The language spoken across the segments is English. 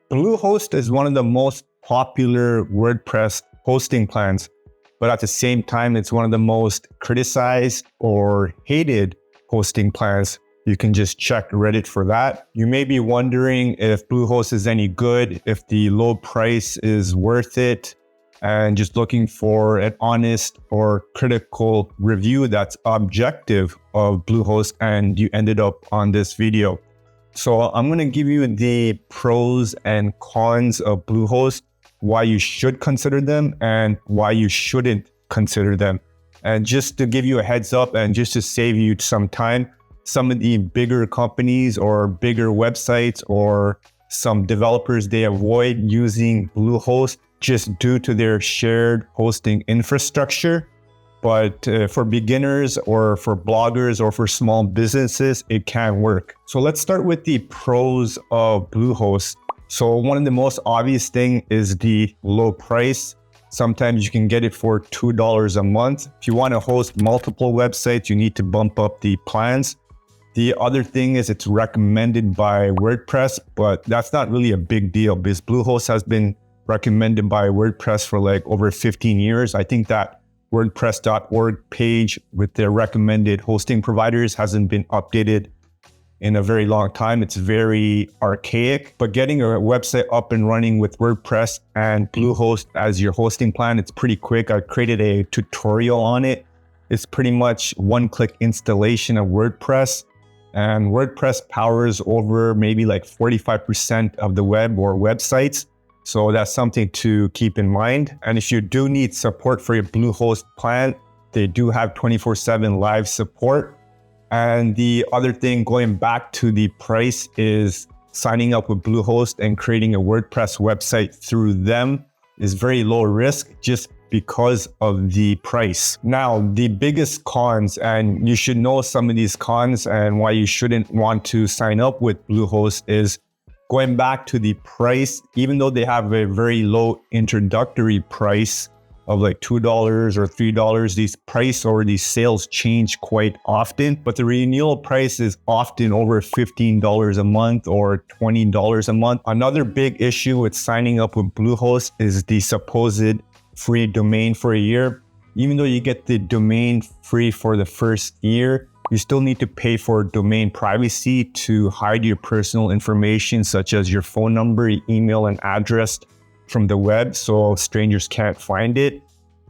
Bluehost is one of the most popular WordPress hosting plans, but at the same time, it's one of the most criticized or hated hosting plans. You can just check Reddit for that. You may be wondering if Bluehost is any good, if the low price is worth it, and just looking for an honest or critical review that's objective of Bluehost, and you ended up on this video. So I'm going to give you the pros and cons of Bluehost, why you should consider them and why you shouldn't consider them. And just to give you a heads up and just to save you some time, some of the bigger companies or bigger websites or some developers, they avoid using Bluehost just due to their shared hosting infrastructure. But for beginners or for bloggers or for small businesses, it can work. So let's start with the pros of Bluehost. So one of the most obvious thing is the low price. Sometimes you can get it for $2 a month. If you want to host multiple websites, you need to bump up the plans. The other thing is it's recommended by WordPress, but that's not really a big deal because Bluehost has been recommended by WordPress for like over 15 years. I think that WordPress.org page with their recommended hosting providers hasn't been updated in a very long time. It's very archaic, but getting a website up and running with WordPress and Bluehost as your hosting plan, it's pretty quick. I created a tutorial on it. It's pretty much one-click installation of WordPress, and WordPress powers over maybe like 45% of the web or websites. So that's something to keep in mind. And if you do need support for your Bluehost plan, they do have 24/7 live support. And the other thing, going back to the price, is signing up with Bluehost and creating a WordPress website through them is very low risk just because of the price. Now, the biggest cons, and you should know some of these cons and why you shouldn't want to sign up with Bluehost, is going back to the price. Even though they have a very low introductory price of like $2 or $3, these price or these sales change quite often, but the renewal price is often over $15 a month or $20 a month. Another big issue with signing up with Bluehost is the supposed free domain for a year. Even though you get the domain free for the first year, you still need to pay for domain privacy to hide your personal information, such as your phone number, email, and address from the web, so strangers can't find it.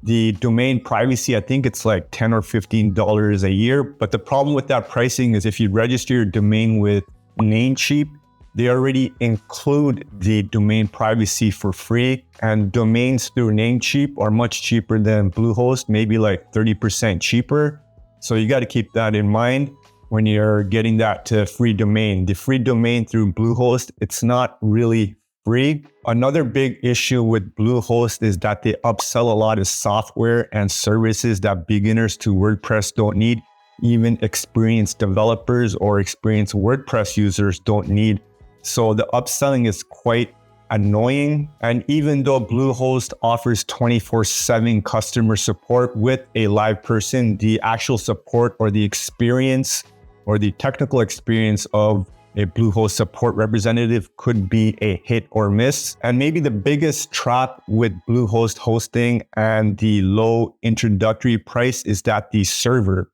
The domain privacy, I think it's like $10 or $15 a year. But the problem with that pricing is if you register your domain with Namecheap, they already include the domain privacy for free. And domains through Namecheap are much cheaper than Bluehost, maybe like 30% cheaper. So you got to keep that in mind when you're getting that free domain. The free domain through Bluehost, it's not really free. Another big issue with Bluehost is that they upsell a lot of software and services that beginners to WordPress don't need. Even experienced developers or experienced WordPress users don't need. So the upselling is quite annoying. And even though Bluehost offers 24/7 customer support with a live person, the actual support or the experience or the technical experience of a Bluehost support representative could be a hit or miss. And maybe the biggest trap with Bluehost hosting and the low introductory price is that the server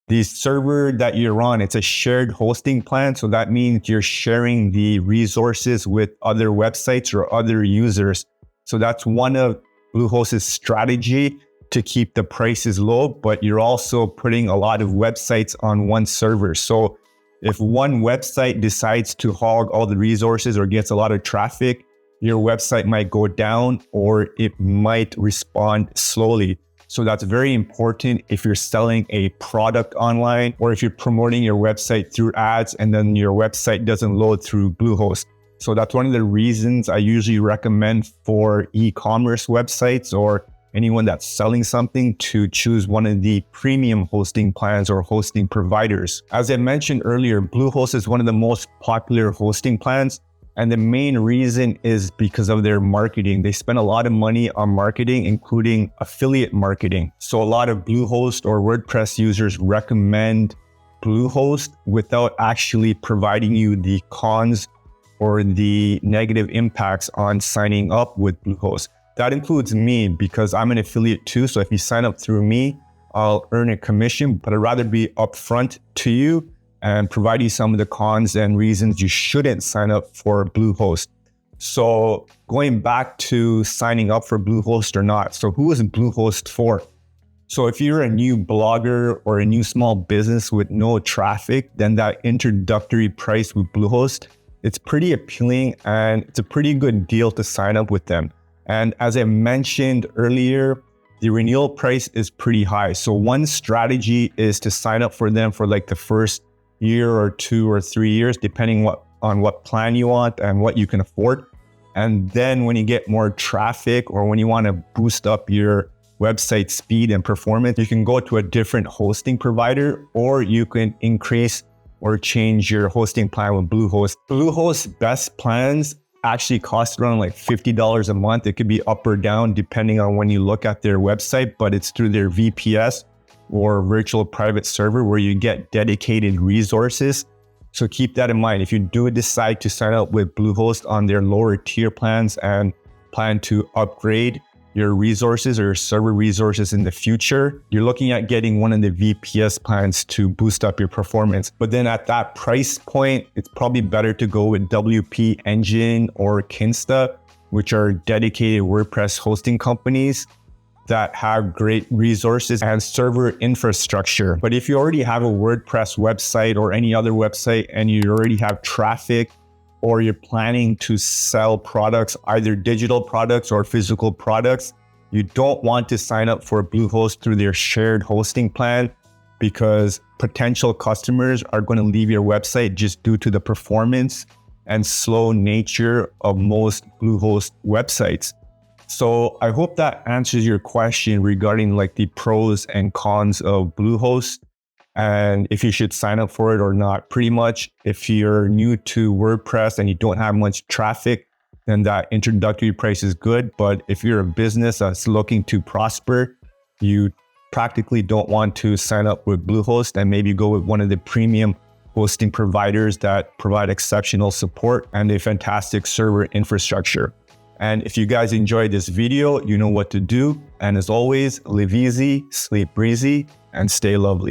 that you're on, it's a shared hosting plan. So that means you're sharing the resources with other websites or other users. So that's one of Bluehost's strategy to keep the prices low, but you're also putting a lot of websites on one server. So if one website decides to hog all the resources or gets a lot of traffic, your website might go down or it might respond slowly. So that's very important if you're selling a product online or if you're promoting your website through ads and then your website doesn't load through Bluehost. So that's one of the reasons I usually recommend for e-commerce websites or anyone that's selling something to choose one of the premium hosting plans or hosting providers. As I mentioned earlier, Bluehost is one of the most popular hosting plans. And the main reason is because of their marketing. They spend a lot of money on marketing, including affiliate marketing. So a lot of Bluehost or WordPress users recommend Bluehost without actually providing you the cons or the negative impacts on signing up with Bluehost. That includes me because I'm an affiliate too. So if you sign up through me, I'll earn a commission, but I'd rather be upfront to you and provide you some of the cons and reasons you shouldn't sign up for Bluehost. So going back to signing up for Bluehost or not. So who is Bluehost for? So if you're a new blogger or a new small business with no traffic, then that introductory price with Bluehost, it's pretty appealing and it's a pretty good deal to sign up with them. And as I mentioned earlier, the renewal price is pretty high. So one strategy is to sign up for them for like the first year or 2 or 3 years, depending on what plan you want and what you can afford. And then when you get more traffic or when you want to boost up your website speed and performance, you can go to a different hosting provider, or you can increase or change your hosting plan with Bluehost. Bluehost's best plans actually cost around like $50 a month. It could be up or down depending on when you look at their website, but it's through their VPS or virtual private server where you get dedicated resources. So keep that in mind. If you do decide to sign up with Bluehost on their lower tier plans and plan to upgrade your resources or your server resources in the future, you're looking at getting one of the VPS plans to boost up your performance. But then at that price point, it's probably better to go with WP Engine or Kinsta, which are dedicated WordPress hosting companies that have great resources and server infrastructure. But if you already have a WordPress website or any other website and you already have traffic, or you're planning to sell products, either digital products or physical products, you don't want to sign up for Bluehost through their shared hosting plan because potential customers are going to leave your website just due to the performance and slow nature of most Bluehost websites. So I hope that answers your question regarding like the pros and cons of Bluehost and if you should sign up for it or not. Pretty much, if you're new to WordPress and you don't have much traffic, then that introductory price is good. But if you're a business that's looking to prosper, you practically don't want to sign up with Bluehost and maybe go with one of the premium hosting providers that provide exceptional support and a fantastic server infrastructure. And if you guys enjoyed this video, you know what to do. And as always, live easy, sleep breezy, and stay lovely.